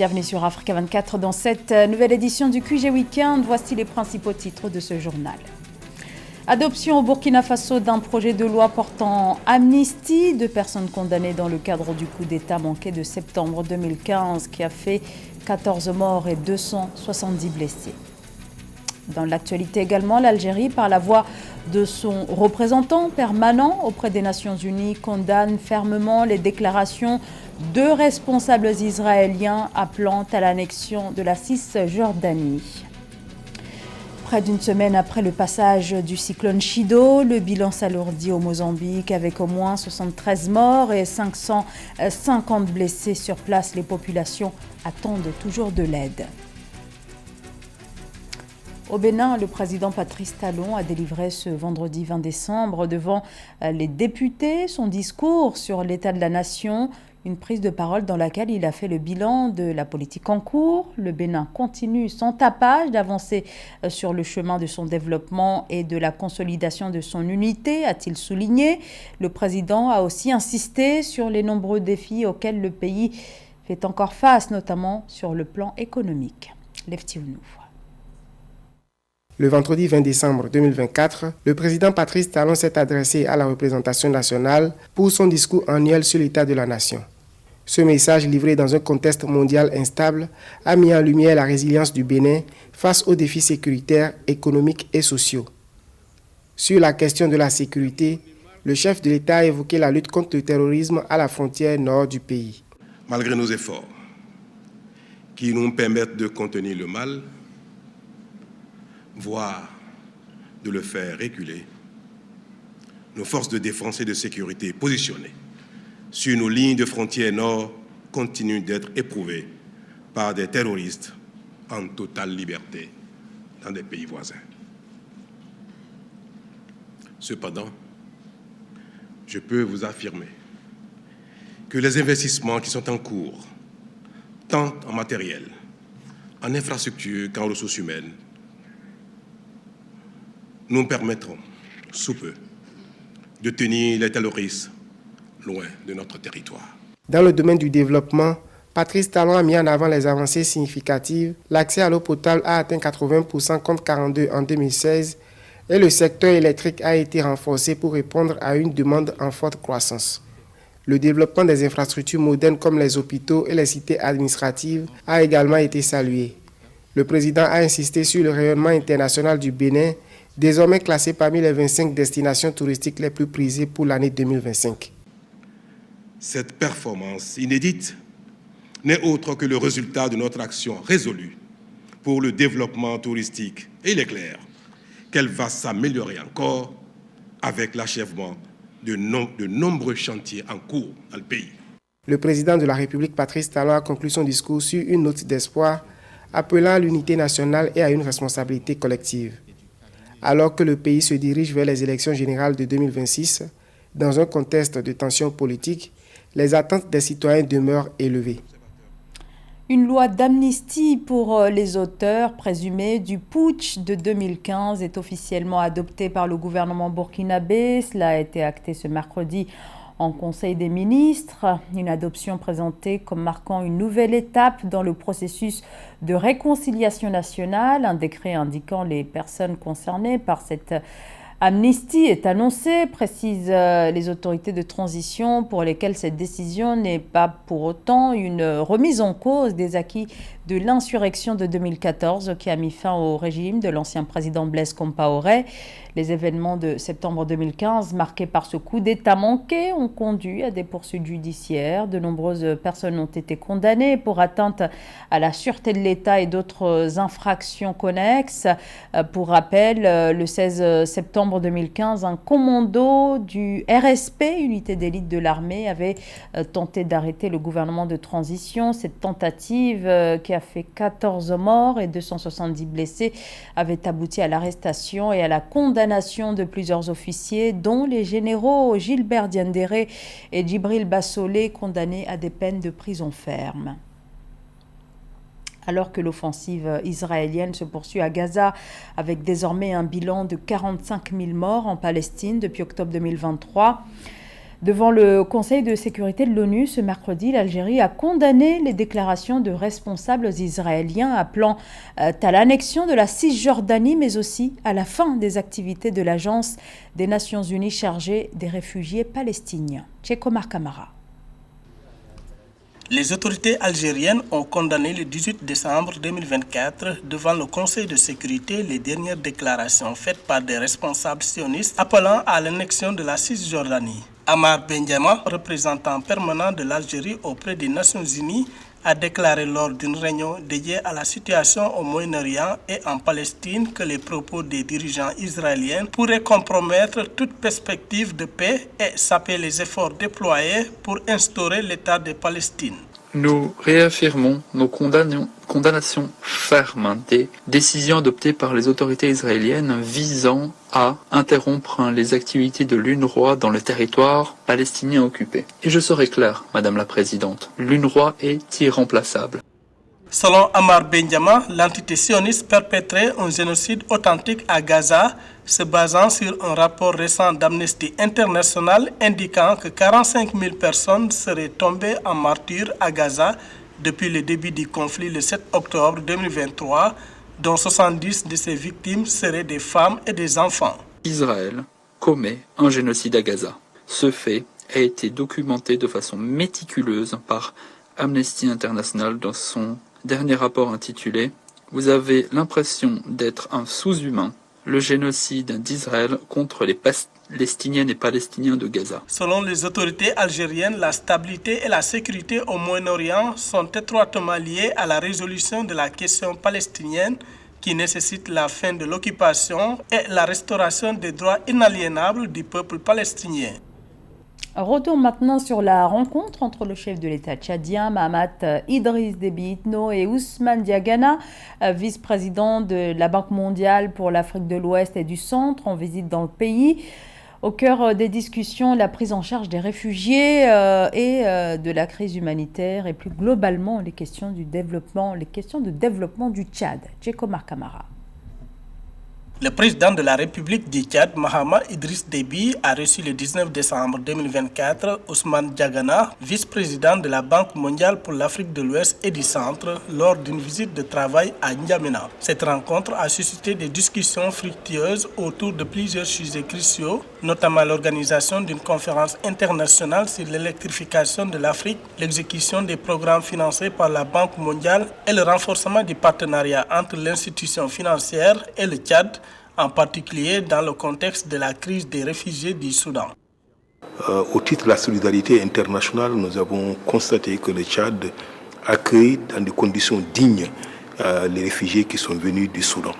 Bienvenue sur Africa 24 dans cette nouvelle édition du QG Weekend. Voici les principaux titres de ce journal. Adoption au Burkina Faso d'un projet de loi portant amnistie de personnes condamnées dans le cadre du coup d'État manqué de septembre 2015 qui a fait 14 morts et 270 blessés. Dans l'actualité également, l'Algérie, par la voix de son représentant permanent auprès des Nations Unies, condamne fermement les déclarations de responsables israéliens appelant à l'annexion de la Cisjordanie. Près d'une semaine après le passage du cyclone Chido, le bilan s'alourdit au Mozambique avec au moins 73 morts et 550 blessés sur place. Les populations attendent toujours de l'aide. Au Bénin, le président Patrice Talon a délivré ce vendredi 20 décembre devant les députés son discours sur l'état de la nation, une prise de parole dans laquelle il a fait le bilan de la politique en cours. Le Bénin continue sans tapage d'avancer sur le chemin de son développement et de la consolidation de son unité, a-t-il souligné. Le président a aussi insisté sur les nombreux défis auxquels le pays fait encore face, notamment sur le plan économique. Lefti-Ounou. Le vendredi 20 décembre 2024, le président Patrice Talon s'est adressé à la représentation nationale pour son discours annuel sur l'état de la nation. Ce message, livré dans un contexte mondial instable, a mis en lumière la résilience du Bénin face aux défis sécuritaires, économiques et sociaux. Sur la question de la sécurité, le chef de l'État a évoqué la lutte contre le terrorisme à la frontière nord du pays. Malgré nos efforts qui nous permettent de contenir le mal, voire de le faire reculer, nos forces de défense et de sécurité positionnées sur nos lignes de frontière nord continuent d'être éprouvées par des terroristes en totale liberté dans des pays voisins. Cependant, je peux vous affirmer que les investissements qui sont en cours, tant en matériel, en infrastructure qu'en ressources humaines, nous permettront, sous peu, de tenir les terroristes loin de notre territoire. Dans le domaine du développement, Patrice Talon a mis en avant les avancées significatives. L'accès à l'eau potable a atteint 80% contre 42% en 2016 et le secteur électrique a été renforcé pour répondre à une demande en forte croissance. Le développement des infrastructures modernes comme les hôpitaux et les cités administratives a également été salué. Le président a insisté sur le rayonnement international du Bénin, désormais classé parmi les 25 destinations touristiques les plus prisées pour l'année 2025. Cette performance inédite n'est autre que le résultat de notre action résolue pour le développement touristique. Et il est clair qu'elle va s'améliorer encore avec l'achèvement de nombreux chantiers en cours dans le pays. Le président de la République, Patrice Talon, a conclu son discours sur une note d'espoir, appelant à l'unité nationale et à une responsabilité collective. Alors que le pays se dirige vers les élections générales de 2026, dans un contexte de tensions politiques, les attentes des citoyens demeurent élevées. Une loi d'amnistie pour les auteurs présumés du putsch de 2015 est officiellement adoptée par le gouvernement burkinabé. Cela a été acté ce mercredi en Conseil des ministres, une adoption présentée comme marquant une nouvelle étape dans le processus de réconciliation nationale. Un décret indiquant les personnes concernées par cette amnistie est annoncé, précisent les autorités de transition, pour lesquelles cette décision n'est pas pour autant une remise en cause des acquis de l'insurrection de 2014 qui a mis fin au régime de l'ancien président Blaise Compaoré. Les événements de septembre 2015, marqués par ce coup d'État manqué, ont conduit à des poursuites judiciaires. De nombreuses personnes ont été condamnées pour atteinte à la sûreté de l'État et d'autres infractions connexes. Pour rappel, le 16 septembre 2015, un commando du RSP, unité d'élite de l'armée, avait tenté d'arrêter le gouvernement de transition. Cette tentative, qui a fait 14 morts et 270 blessés, avait abouti à l'arrestation et à la condamnation de plusieurs officiers, dont les généraux Gilbert Diendéré et Djibril Bassolé, condamnés à des peines de prison ferme. Alors que l'offensive israélienne se poursuit à Gaza, avec désormais un bilan de 45 000 morts en Palestine depuis octobre 2023, Devant le Conseil de sécurité de l'ONU, ce mercredi, l'Algérie a condamné les déclarations de responsables israéliens appelant à l'annexion de la Cisjordanie, mais aussi à la fin des activités de l'Agence des Nations Unies chargée des réfugiés palestiniens. Chekomar Kamara. Les autorités algériennes ont condamné le 18 décembre 2024 devant le Conseil de sécurité les dernières déclarations faites par des responsables sionistes appelant à l'annexion de la Cisjordanie. Ammar Benjama, représentant permanent de l'Algérie auprès des Nations Unies, a déclaré lors d'une réunion dédiée à la situation au Moyen-Orient et en Palestine que les propos des dirigeants israéliens pourraient compromettre toute perspective de paix et saper les efforts déployés pour instaurer l'État de Palestine. Nous réaffirmons nos condamnations fermes des décisions adoptées par les autorités israéliennes visant à interrompre les activités de l'UNRWA dans le territoire palestinien occupé. Et je serai clair, Madame la Présidente, l'UNRWA est irremplaçable. Selon Ammar Benjama, l'entité sioniste perpétrait un génocide authentique à Gaza, se basant sur un rapport récent d'Amnesty International indiquant que 45 000 personnes seraient tombées en martyrs à Gaza depuis le début du conflit le 7 octobre 2023, dont 70 de ces victimes seraient des femmes et des enfants. Israël commet un génocide à Gaza. Ce fait a été documenté de façon méticuleuse par Amnesty International dans son dernier rapport intitulé « Vous avez l'impression d'être un sous-humain, le génocide d'Israël contre les Palestiniennes et Palestiniens de Gaza ». Selon les autorités algériennes, la stabilité et la sécurité au Moyen-Orient sont étroitement liées à la résolution de la question palestinienne qui nécessite la fin de l'occupation et la restauration des droits inaliénables du peuple palestinien. Retour maintenant sur la rencontre entre le chef de l'État tchadien, Mahamat Idriss Déby Itno, et Ousmane Diagana, vice-président de la Banque mondiale pour l'Afrique de l'Ouest et du Centre, en visite dans le pays. Au cœur des discussions, la prise en charge des réfugiés et de la crise humanitaire et plus globalement les questions de développement du Tchad. Chekomar Kamara. Le président de la République du Tchad, Mahamat Idriss Déby, a reçu le 19 décembre 2024 Ousmane Diagana, vice-président de la Banque mondiale pour l'Afrique de l'Ouest et du Centre, lors d'une visite de travail à N'Djamena. Cette rencontre a suscité des discussions fructueuses autour de plusieurs sujets cruciaux, notamment l'organisation d'une conférence internationale sur l'électrification de l'Afrique, l'exécution des programmes financés par la Banque mondiale et le renforcement du partenariat entre l'institution financière et le Tchad, en particulier dans le contexte de la crise des réfugiés du Soudan. Au titre de la solidarité internationale, nous avons constaté que le Tchad accueille dans des conditions dignes les réfugiés qui sont venus du Soudan.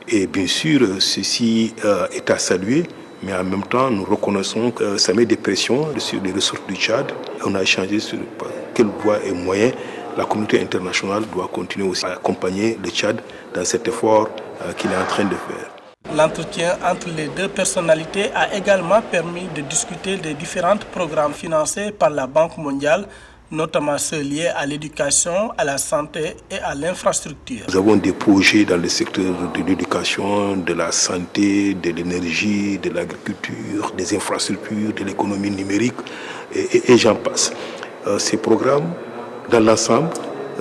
Et bien sûr, ceci est à saluer, mais en même temps, nous reconnaissons que ça met des pressions sur les ressources du Tchad. On a échangé sur quelles voies et moyens la communauté internationale doit continuer aussi à accompagner le Tchad dans cet effort qu'il est en train de faire. L'entretien entre les deux personnalités a également permis de discuter des différents programmes financés par la Banque mondiale, notamment ceux liés à l'éducation, à la santé et à l'infrastructure. Nous avons des projets dans le secteur de l'éducation, de la santé, de l'énergie, de l'agriculture, des infrastructures, de l'économie numérique et j'en passe. Ces programmes, dans l'ensemble,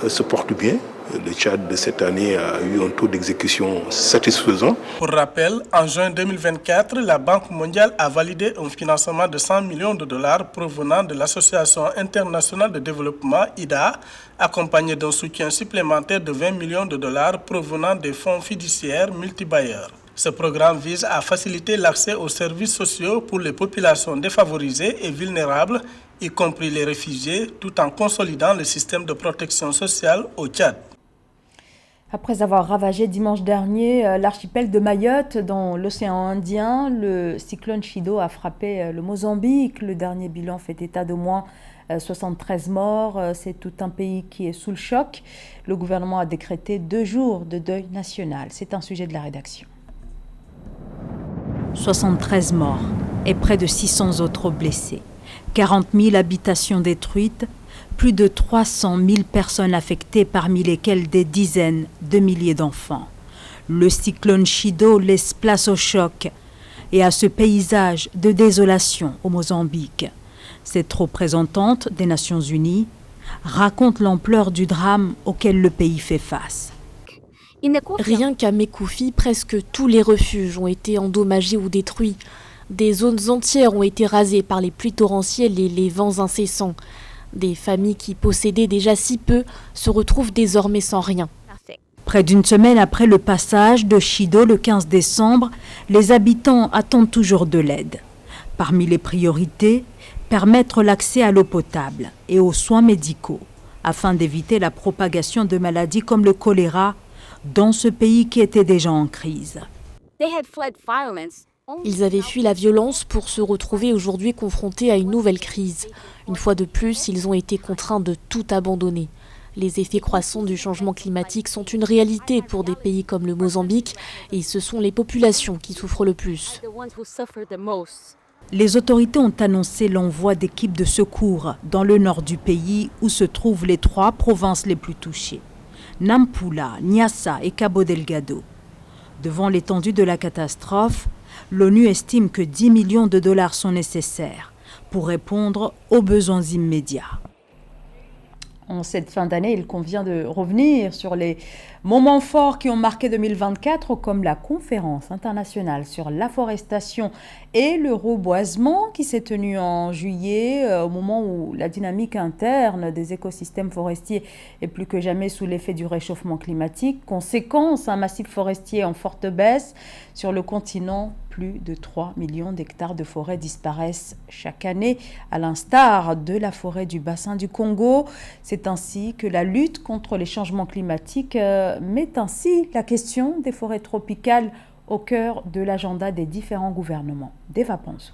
se portent bien. Le Tchad de cette année a eu un taux d'exécution satisfaisant. Pour rappel, en juin 2024, la Banque mondiale a validé un financement de 100 millions de dollars provenant de l'Association internationale de développement, IDA, accompagné d'un soutien supplémentaire de 20 millions de dollars provenant des fonds fiduciaires multibailleurs. Ce programme vise à faciliter l'accès aux services sociaux pour les populations défavorisées et vulnérables, y compris les réfugiés, tout en consolidant le système de protection sociale au Tchad. Après avoir ravagé dimanche dernier l'archipel de Mayotte dans l'océan Indien, le cyclone Chido a frappé le Mozambique. Le dernier bilan fait état d'au moins 73 morts. C'est tout un pays qui est sous le choc. Le gouvernement a décrété 2 jours de deuil national. C'est un sujet de la rédaction. 73 morts et près de 600 autres blessés. 40 000 habitations détruites, plus de 300 000 personnes affectées, parmi lesquelles des dizaines de milliers d'enfants. Le cyclone Chido laisse place au choc et à ce paysage de désolation au Mozambique. Cette représentante des Nations Unies raconte l'ampleur du drame auquel le pays fait face. Rien qu'à Mekoufi, presque tous les refuges ont été endommagés ou détruits. Des zones entières ont été rasées par les pluies torrentielles et les vents incessants. Des familles qui possédaient déjà si peu se retrouvent désormais sans rien. Près d'une semaine après le passage de Chido le 15 décembre, les habitants attendent toujours de l'aide. Parmi les priorités, permettre l'accès à l'eau potable et aux soins médicaux, afin d'éviter la propagation de maladies comme le choléra dans ce pays qui était déjà en crise. Ils avaient fui la violence pour se retrouver aujourd'hui confrontés à une nouvelle crise. Une fois de plus, ils ont été contraints de tout abandonner. Les effets croissants du changement climatique sont une réalité pour des pays comme le Mozambique et ce sont les populations qui souffrent le plus. Les autorités ont annoncé l'envoi d'équipes de secours dans le nord du pays où se trouvent les 3 provinces les plus touchées, Nampula, Niassa et Cabo Delgado. Devant l'étendue de la catastrophe, l'ONU estime que 10 millions de dollars sont nécessaires pour répondre aux besoins immédiats. En cette fin d'année, il convient de revenir sur les moments forts qui ont marqué 2024, comme la conférence internationale sur l'afforestation et le reboisement qui s'est tenue en juillet, au moment où la dynamique interne des écosystèmes forestiers est plus que jamais sous l'effet du réchauffement climatique. Conséquence, un massif forestier en forte baisse sur le continent. Plus de 3 millions d'hectares de forêt disparaissent chaque année, à l'instar de la forêt du bassin du Congo. C'est ainsi que la lutte contre les changements climatiques met ainsi la question des forêts tropicales au cœur de l'agenda des différents gouvernements. Deva Pansou.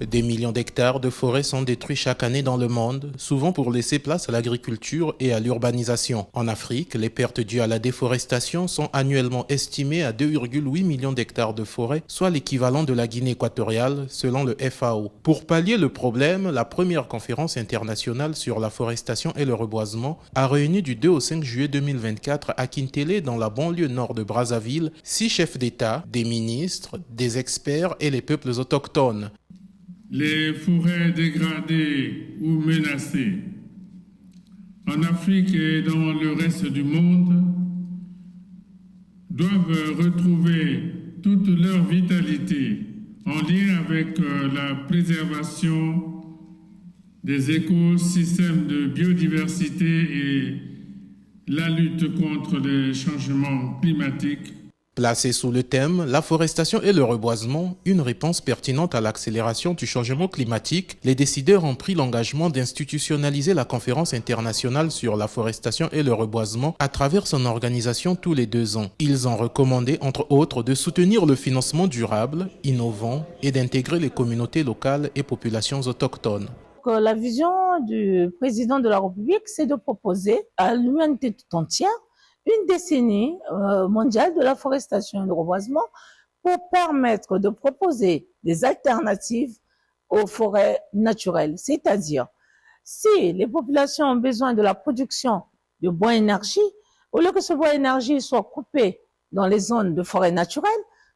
Des millions d'hectares de forêts sont détruits chaque année dans le monde, souvent pour laisser place à l'agriculture et à l'urbanisation. En Afrique, les pertes dues à la déforestation sont annuellement estimées à 2,8 millions d'hectares de forêts, soit l'équivalent de la Guinée équatoriale, selon le FAO. Pour pallier le problème, la première conférence internationale sur l'afforestation et le reboisement a réuni du 2 au 5 juillet 2024 à Kintélé, dans la banlieue nord de Brazzaville, 6 chefs d'État, des ministres, des experts et les peuples autochtones. Les forêts dégradées ou menacées en Afrique et dans le reste du monde doivent retrouver toute leur vitalité en lien avec la préservation des écosystèmes de biodiversité et la lutte contre les changements climatiques. Placé sous le thème « L'afforestation et le reboisement, une réponse pertinente à l'accélération du changement climatique », les décideurs ont pris l'engagement d'institutionnaliser la conférence internationale sur l'afforestation et le reboisement à travers son organisation tous les 2 ans. Ils ont recommandé, entre autres, de soutenir le financement durable, innovant et d'intégrer les communautés locales et populations autochtones. La vision du président de la République, c'est de proposer à l'humanité tout entière une décennie mondiale de l'afforestation et du reboisement pour permettre de proposer des alternatives aux forêts naturelles. C'est-à-dire, si les populations ont besoin de la production de bois énergie, au lieu que ce bois énergie soit coupé dans les zones de forêt naturelle,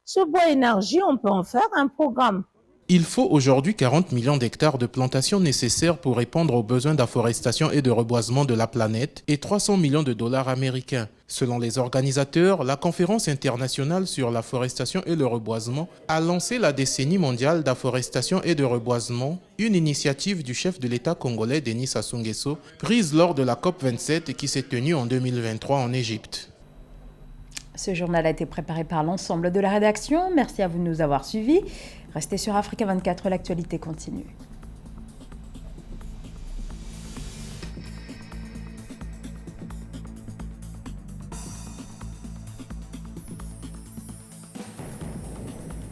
ce bois énergie, on peut en faire un programme. Il faut aujourd'hui 40 millions d'hectares de plantations nécessaires pour répondre aux besoins d'afforestation et de reboisement de la planète et 300 millions de dollars américains. Selon les organisateurs, la conférence internationale sur l'afforestation et le reboisement a lancé la décennie mondiale d'afforestation et de reboisement, une initiative du chef de l'État congolais Denis Sassou Nguesso, prise lors de la COP27 qui s'est tenue en 2023 en Égypte. Ce journal a été préparé par l'ensemble de la rédaction. Merci à vous de nous avoir suivis. Restez sur Africa 24, l'actualité continue.